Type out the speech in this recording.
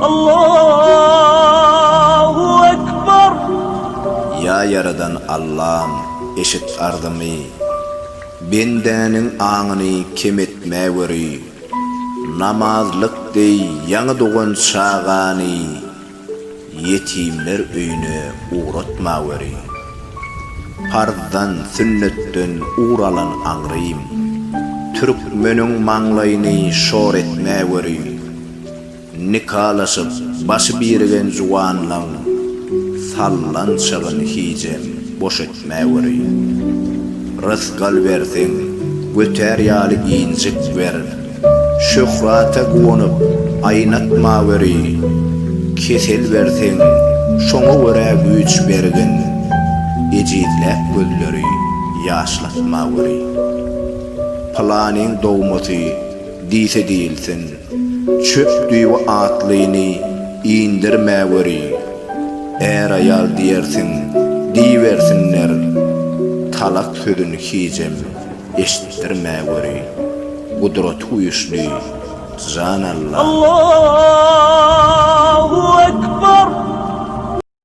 Allahu Ekber. Ya yaradan Allah'ım eşit ardımı, bendenin ağını kim etmeweri, namazlık dey yanı doğan çağani, yetimler öyüne uğratmaweri. Farzdan sünnetten uğralan anrıyım, Türkmenün manglayını şor etmeweri. Nikalaşıp başı birgen juwanlaň sallan çağın hicem boş etmeweri. Rızgal versin, göter ýaly incik ver, şöhrata gowunyp aýnatmaweri. Kesel versin, şoňa görä güç bergin, ejizläp gözleri ýaşlatmaweri. Planyň dowmaty diýse diýilsin, çöpdüý we atlyny indirmäweri. Er ayal diýersin, diýersinler, talak sözüni hicem eşitdirmäweri. Gudrat uýuşly Jan Allah.